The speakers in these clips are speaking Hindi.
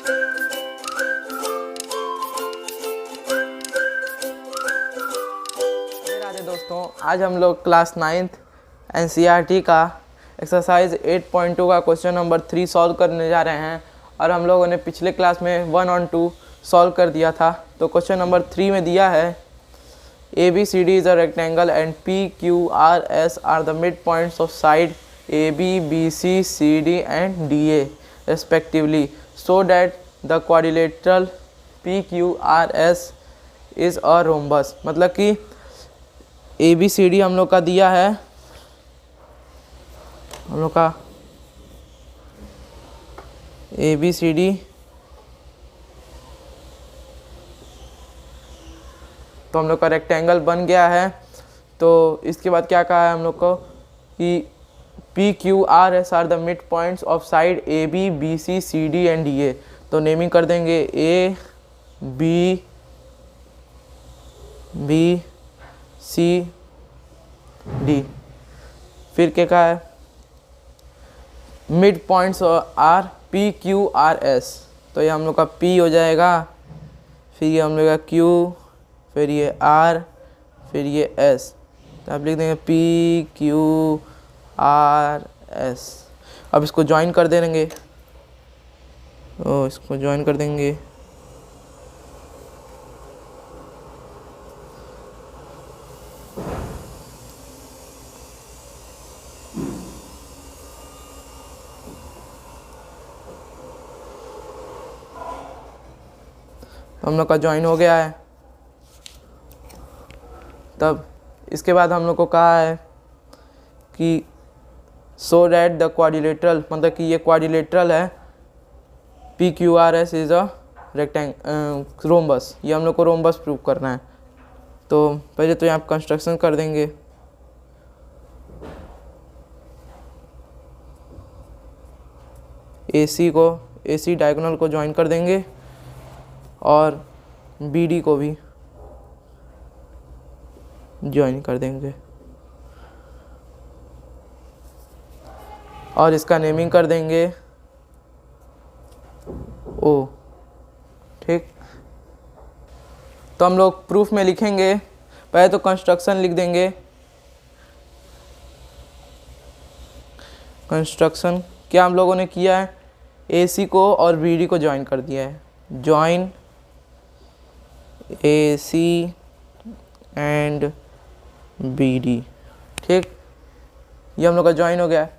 राधे दोस्तों, आज हम लोग क्लास 9th एनसीईआरटी का एक्सरसाइज 8.2 का क्वेश्चन नंबर 3 सॉल्व करने जा रहे हैं। और हम लोगों ने पिछले क्लास में 1 और 2 सॉल्व कर दिया था। तो क्वेश्चन नंबर 3 में दिया है ABCD is a rectangle and PQRS are the midpoints of side AB, BC, CD and DA respectively, so that the quadrilateral PQRS is a rhombus। मतलब कि ABCD हम लोग का दिया है, हम लोग का ABCD तो हम लोग का रेक्टेंगल बन गया है। तो इसके बाद क्या कहा है हम लोग को कि PQRS are the mid points of side AB, BC, CD and DA। तो नेमिंग कर देंगे A, B, C, D। फिर क्या कहा है, मिड पॉइंट्स आर PQRS। तो ये हम लोग का P हो जाएगा, फिर ये हम लोग का Q, फिर ये R, फिर ये S। तो आप लिख देंगे PQRS। अब इसको ज्वाइन कर देंगे, इसको ज्वाइन कर देंगे। तो हम लोग का ज्वाइन हो गया है। तब इसके बाद हम लोग को कहा है कि सो डैट द क्वाड्रिलेटरल, मतलब कि ये क्वाड्रिलेटरल है, PQRS इज अ रोम्बस। ये हम लोग को रोम्बस प्रूव करना है। तो पहले तो यहाँ कंस्ट्रक्शन कर देंगे। AC डायगोनल को ज्वाइन कर देंगे और BD को भी ज्वाइन कर देंगे और इसका नेमिंग कर देंगे O। ठीक, तो हम लोग प्रूफ में लिखेंगे। पहले तो कंस्ट्रक्शन लिख देंगे। कंस्ट्रक्शन क्या हम लोगों ने किया है, AC को और BD को ज्वाइन कर दिया है। Join AC and BD। ठीक, ये हम लोग का ज्वाइन हो गया है।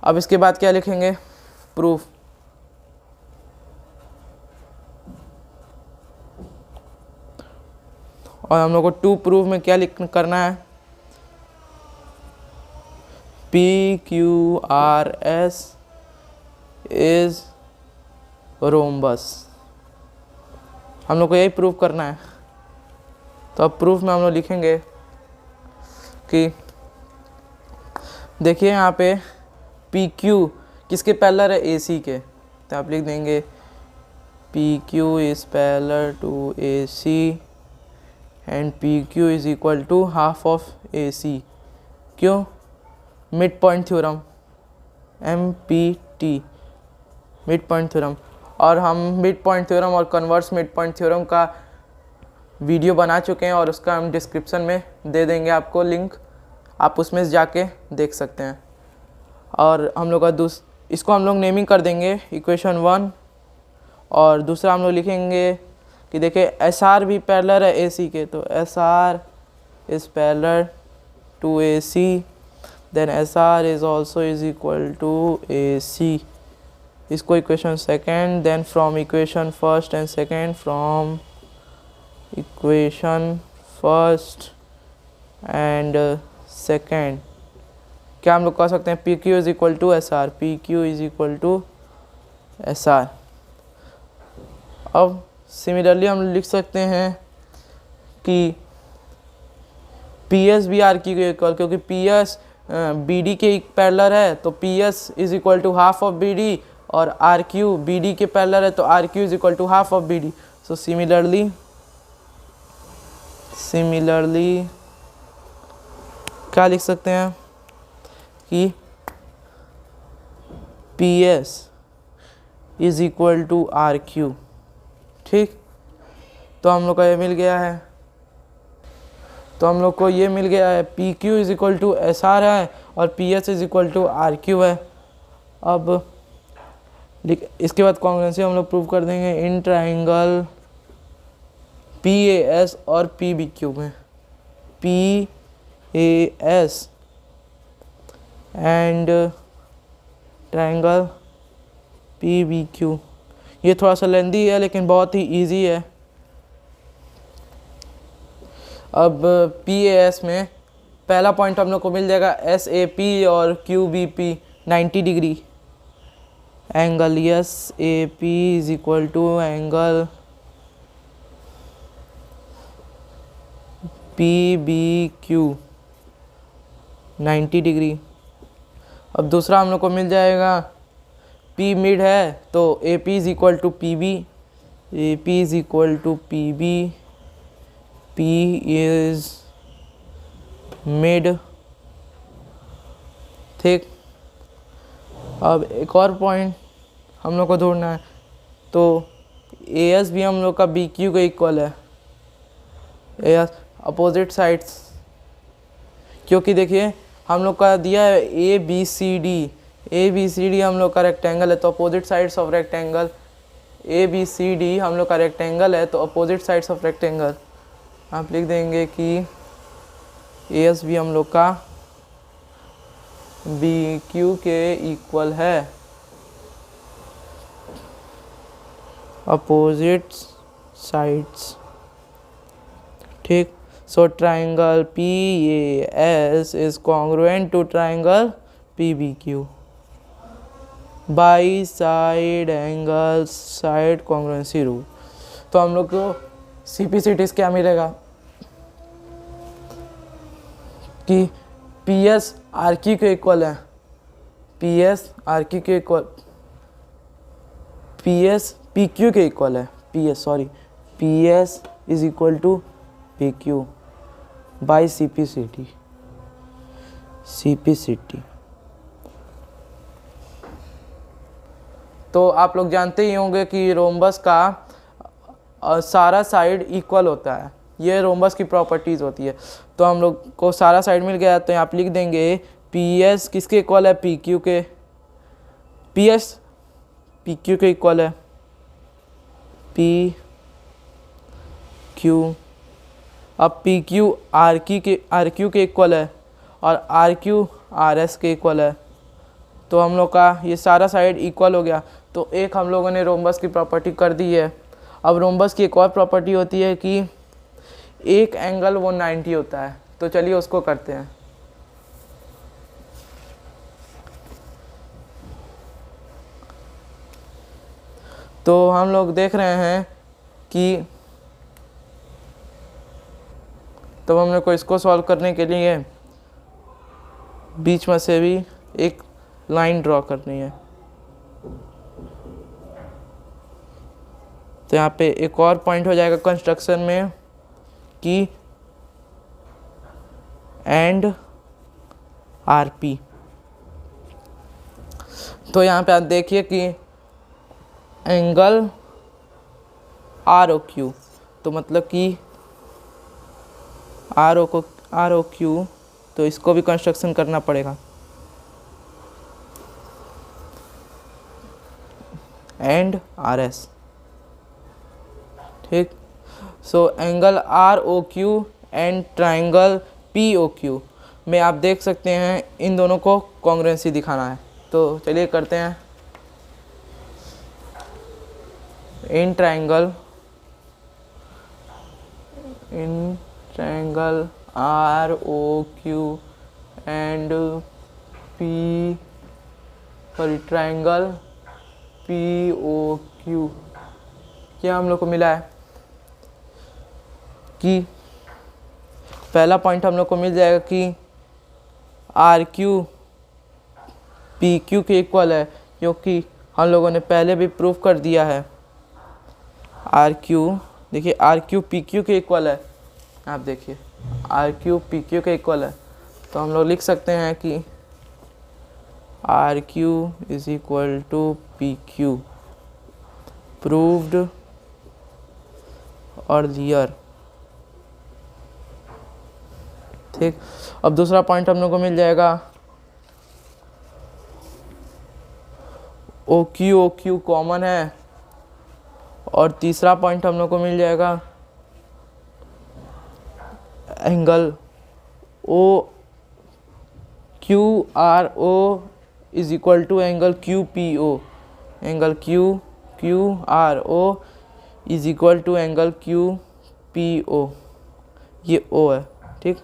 अब इसके बाद क्या लिखेंगे, प्रूफ। और हम लोग को टू प्रूफ में क्या करना है, PQRS इज रोम्बस। हम लोग को यही प्रूफ करना है। तो अब प्रूफ में हम लोग लिखेंगे कि देखिए यहाँ पे PQ किसके पैरेलल है, AC के। तो आप लिख देंगे PQ is parallel to AC and PQ is equal to half of AC। क्यों, mid point theorem, MPT, mid point theorem. और हम मिड पॉइंट थ्योरम और कन्वर्स मिड पॉइंट थ्योरम का वीडियो बना चुके हैं और उसका हम डिस्क्रिप्शन में दे देंगे आपको लिंक, आप उसमें जाके देख सकते हैं। और हम लोग का इसको हम लोग नेमिंग कर देंगे इक्वेशन 1। और दूसरा हम लोग लिखेंगे कि देखिए SR भी पैरेलल है AC के। तो SR is parallel to AC, then SR is also is equal to AC। इसको equation second. Then from equation first and second, from equation first and second क्या हम लोग कह सकते हैं, PQ is equal to SR, PQ is equal to SR। अब सिमिलरली हम लिख सकते हैं कि PS भी R की इक्वल, क्योंकि PS BD के पैरेलल है। तो PS is equal to half of BD और RQ BD के पैरेलल है। तो RQ is equal to half of BD। So similarly क्या लिख सकते हैं कि PS is equal to R Q. ठीक, तो हम लोग का ये मिल गया है, तो हम लोग को ये मिल गया है P Q is equal to S R है और P S is equal to R Q है। अब इसके बाद कॉन्ग्रुएंसी हम लोग प्रूव कर देंगे इन ट्राइंगल पी ए एस और पी बी क्यू में। P A S and triangle P B Q, ये थोड़ा सा लेंदी है लेकिन बहुत ही इजी है। अब पी ए एस में पहला पॉइंट हम लोग को मिल जाएगा एस ए पी और Q B P 90 degree angle. S A P is equal to angle P B Q 90 degree. अब दूसरा हम लोग को मिल जाएगा P मिड है तो A P is equal to P B, A P is equal to P B, P is mid. ठीक, अब एक और पॉइंट हम लोग को ढूंढना है, तो ए एस भी हम लोग का बी क्यू के इक्वल है। ए एस अपोजिट साइड्स, क्योंकि देखिए हम लोग का दिया है ए बी सी डी हम लोग का रेक्टेंगल है, तो opposite sides of rectangle A B C D हम लोग का रेक्टेंगल है, तो अपोजिट साइड्स ऑफ रेक्टेंगल आप लिख देंगे कि ए एस भी हम लोग का बी क्यू के इक्वल है, अपोजिट साइड्स। ठीक, so triangle P A S is congruent to triangle P B Q by side angle side congruency rule. तो हम लोग को CP/CT क्या मिलेगा कि पी एस आर क्यू के इक्वल है, पी एस आर क्यू के equal, P S P Q के इक्वल है, P S is equal to P Q by CP/CT। तो आप लोग जानते ही होंगे कि रोम्बस का सारा साइड इक्वल होता है, ये रोम्बस की प्रॉपर्टीज़ होती है। तो हम लोग को सारा साइड मिल गया, तो यहाँ पे लिख देंगे पी एस किसके इक्वल है, पी क्यू के, पी एस पी क्यू के इक्वल है, पी क्यू। अब पी क्यू आर क्यू के इक्वल है और आर क्यू आर एस के इक्वल है, तो हम लोग का ये सारा साइड इक्वल हो गया। तो एक हम लोगों ने रोम्बस की प्रॉपर्टी कर दी है। अब रोम्बस की एक और प्रॉपर्टी होती है कि एक एंगल वो 90 होता है, तो चलिए उसको करते हैं। तो हम लोग देख रहे हैं कि तो हम लोग को इसको सॉल्व करने के लिए बीच में से भी एक लाइन ड्रॉ करनी है। तो यहाँ पे एक और पॉइंट हो जाएगा कंस्ट्रक्शन में कि एंड आर पी। तो यहाँ पे आप देखिए कि एंगल आर ओ क्यू, तो मतलब कि आर ओ क्यू, तो इसको भी कंस्ट्रक्शन करना पड़ेगा। And R S. ठीक, so angle R O Q and triangle P O Q में आप देख सकते हैं इन दोनों को कॉन्ग्रुएंसी दिखाना है। तो चलिए करते हैं। In triangle R O Q and triangle P O Q, क्या हम लोग को मिला है कि पहला पॉइंट हम लोग को मिल जाएगा कि आर क्यू पी क्यू के इक्वल है, क्योंकि हम लोगों ने पहले भी प्रूफ कर दिया है। आर क्यू, देखिए आर क्यू पी क्यू के इक्वल है, आप देखिए आर क्यू पी क्यू के इक्वल है, तो हम लोग लिख सकते हैं कि R Q is equal to P Q proved earlier. ठीक, अब दूसरा पॉइंट हम लोग को मिल जाएगा ओ क्यू कॉमन है, और तीसरा पॉइंट हम लोग को मिल जाएगा angle O Q R O is equal to angle Q P O. Angle Q R O is equal to angle Q P O, ये ओ है। ठीक,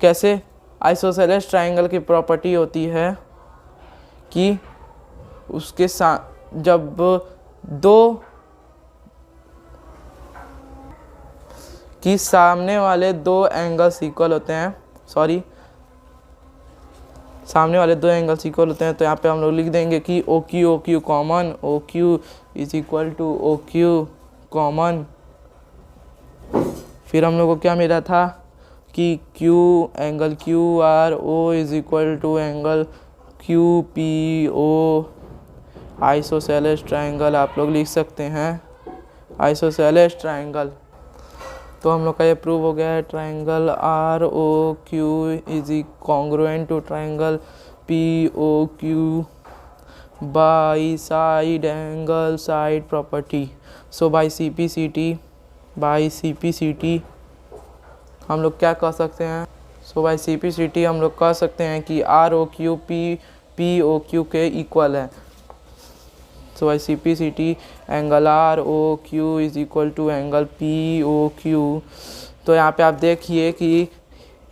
कैसे? आइसोसेलेस ट्रायंगल की प्रॉपर्टी होती है कि उसके साथ जब सामने वाले दो एंगल्स इक्वल होते हैं, सामने वाले दो एंगल्स इक्वल होते हैं, तो यहाँ पे हम लोग लिख देंगे कि O Q common, O Q is equal to O Q common. फिर हम लोग को क्या मिला था कि angle Q R O is equal to angle Q P O. Isosceles triangle आप लोग लिख सकते हैं, आइसोसेलेस ट्रायंगल। तो हम लोग का ये प्रूव हो गया है, triangle R O Q is congruent to triangle P O Q by side angle side property. So by CPCT हम लोग क्या कह सकते हैं? सो बाई CPCT हम लोग कह सकते हैं कि R O Q P O Q के इक्वल है। So by CPCT angle R O Q is equal to angle P O Q. तो यहाँ पे आप देखिए कि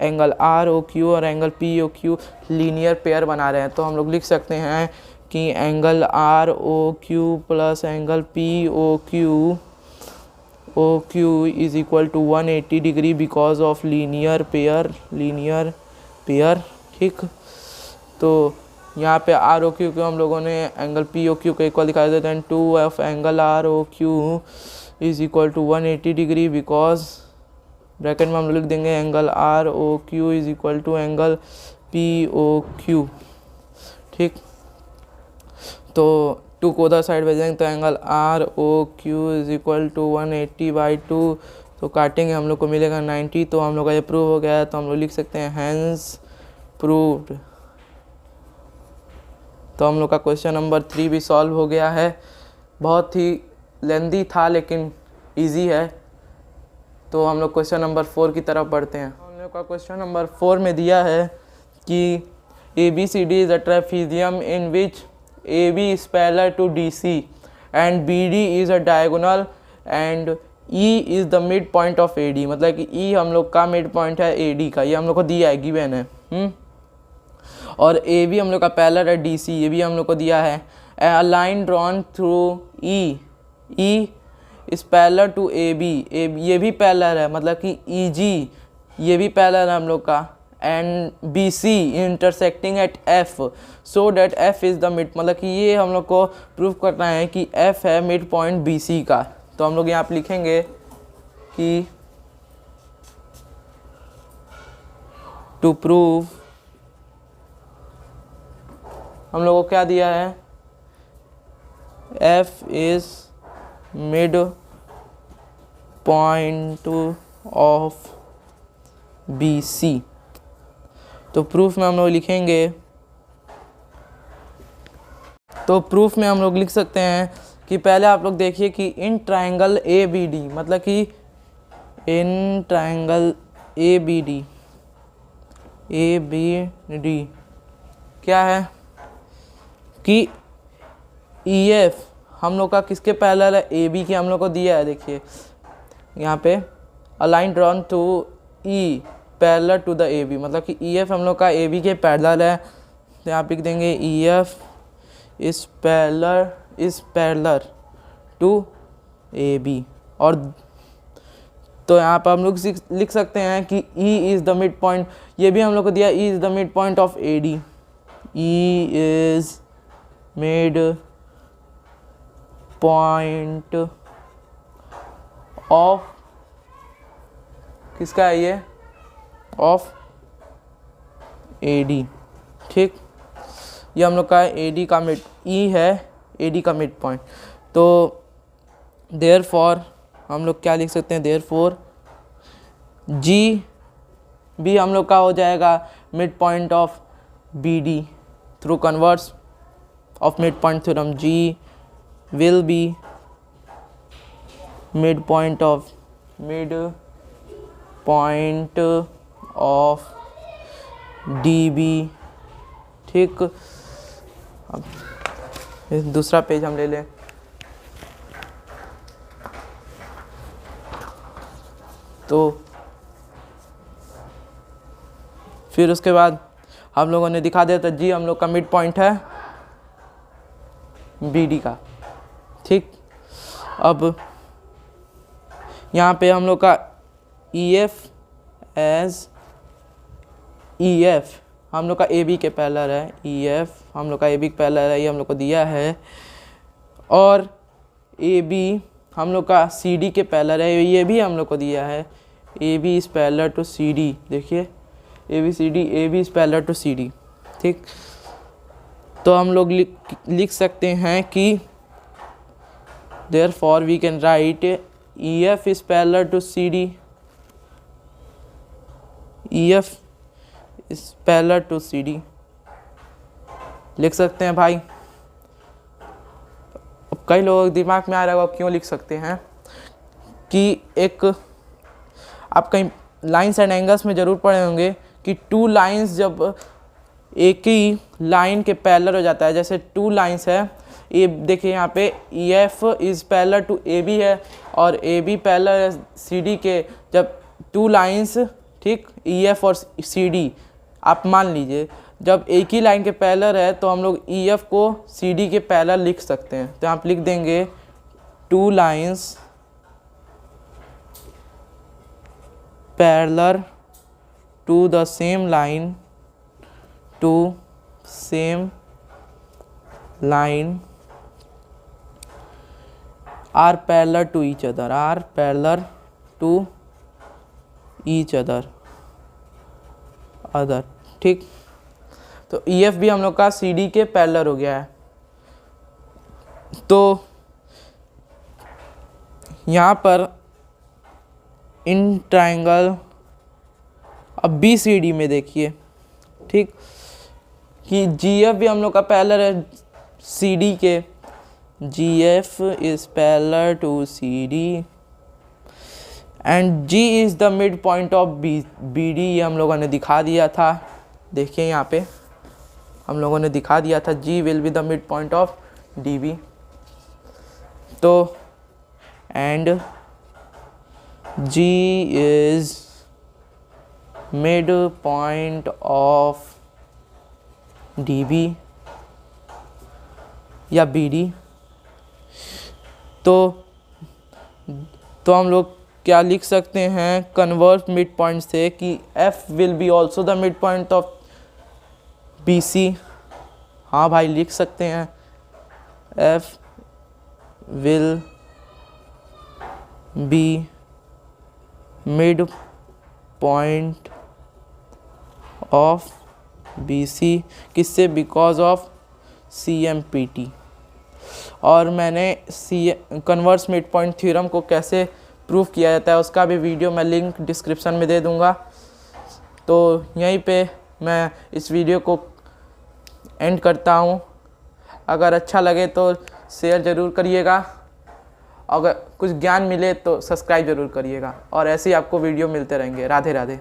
एंगल आर ओ क्यू और angle P O Q linear pair बना रहे हैं, तो हम लोग लिख सकते हैं कि angle R O Q plus angle P O Q is equal to 180 degree because of linear pair. ठीक, तो यहाँ पे आर ओ क्यू को हम लोगों ने एंगल पी ओ क्यू के इक्वल दिखाई देते हैं। 2 of angle R O Q is equal to 180 degree because bracket में हम लोग लिख देंगे angle R O Q is equal to angle P O Q. ठीक, तो 2 को उधर साइड भेजेंगे तो angle R O Q is equal to 180/2, तो काटेंगे हम लोग को मिलेगा 90। तो हम लोग का ये प्रूव हो गया है, तो हम लोग लिख सकते हैं हैंस प्रूव्ड। तो हम लोग का क्वेश्चन नंबर 3 भी सॉल्व हो गया है। बहुत ही लेंदी था लेकिन इजी है। तो हम लोग क्वेश्चन नंबर 4 की तरफ बढ़ते हैं। हम लोग का क्वेश्चन नंबर 4 में दिया है कि ABCD is a trapezium in which AB is parallel to DC and BD is a diagonal and E is the midpoint of AD। मतलब कि E हम लोग का मिड पॉइंट है AD का, ये हम लोग को दिया है, गिवन है। और AB हम लोग का पैरेलल है DC, ये भी हम लोग को दिया है। A line drawn through E is parallel to AB, ये भी पैरेलल है, मतलब कि EG ये भी पैरेलल है हम लोग का। And BC intersecting at F so that F is the mid, मतलब कि ये हम लोग को प्रूव करना है कि F है मिड पॉइंट BC का। तो हम लोग यहाँ पे लिखेंगे कि टू प्रूव हम लोग को क्या दिया है, F is mid point of BC। तो प्रूफ में हम लोग लिखेंगे, तो प्रूफ में हम लोग लिख सकते हैं कि पहले आप लोग देखिए कि इन ट्रायंगल ABD, मतलब कि इन ट्रायंगल ABD क्या है कि EF हम लोग का किसके पैरेलल है, AB के हम लोग को दिया है। देखिए यहाँ पे a line drawn to E parallel to the AB, मतलब कि EF हम लोग का AB के पैरेलल है। तो यहाँ पे लिख देंगे EF is parallel to AB। और तो यहाँ पर हम लोग लिख सकते हैं कि E is the mid point, ये भी हम लोग को दिया E is the mid point of AD। E is mid point of किसका है ये, ऑफ AD। ठीक, ये हम लोग का AD का मिड, E है AD का मिड पॉइंट। तो देयरफॉर हम लोग क्या लिख सकते हैं, देयरफॉर जी भी हम लोग का हो जाएगा mid point of B D through converse of mid point theorem. G will be mid point of D B. ठीक, अब दूसरा पेज हम ले लें। तो फिर उसके बाद हम लोगों ने दिखा दिया था जी हम लोग का मिड पॉइंट है बी डी का। ठीक, अब यहाँ पे हम लोग का E F as E F हम लोग का ए बी के पैरेलल है, ई एफ हम लोग का ए बी के पैरेलल है, ये हम लोग को दिया है। और ए बी हम लोग का सी डी के पैरेलल है, ये भी हम लोग को दिया है। A B is parallel to C D, देखिए A B is parallel to C D. ठीक, तो हम लोग लिख सकते हैं कि therefore we can write E F is parallel to C D, E F is parallel to C D लिख सकते हैं भाई। अब कई लोगों के दिमाग में आ रहा होगा क्यों लिख सकते हैं कि एक आप कहीं लाइन्स एंड एंगल्स में ज़रूर पढ़े होंगे कि टू लाइन्स जब एक ही लाइन के पैरेलल हो जाता है, जैसे टू लाइन्स है, ये देखिए यहाँ पे E F is parallel to A B है और ए बी पैरेलल है सी डी के। जब टू लाइन्स, ठीक, ई एफ और सी डी, आप मान लीजिए जब एक ही लाइन के पैरेलल है तो हम लोग ई एफ को सी डी के पैरेलल लिख सकते हैं। तो आप लिख देंगे two lines parallel to the same line are parallel to each other, ठीक। तो ई एफ भी हम लोग का सी डी के पैरेलल हो गया है। तो यहाँ पर इन ट्रायंगल अब बी सी डी में देखिए, ठीक, कि जी एफ भी हम लोग का पैरेलल है सी डी के, G F is parallel to C D and G is the mid point of B D. ये हम लोगों ने दिखा दिया था, देखिए यहाँ पे हम लोगों ने दिखा दिया था G will be the mid point of D B. तो and G is mid point of D B या बी डी। तो हम लोग क्या लिख सकते हैं कन्वर्स मिड पॉइंट से कि F will be also the mid point of B C. हाँ भाई लिख सकते हैं F will be mid point of B C, किससे, because of C M P T. और मैंने कन्वर्स मिड पॉइंट थ्योरम को कैसे प्रूफ किया जाता है उसका भी वीडियो मैं लिंक डिस्क्रिप्शन में दे दूंगा। तो यहीं पे मैं इस वीडियो को एंड करता हूँ। अगर अच्छा लगे तो शेयर ज़रूर करिएगा, अगर कुछ ज्ञान मिले तो सब्सक्राइब ज़रूर करिएगा और ऐसे ही आपको वीडियो मिलते रहेंगे। राधे राधे।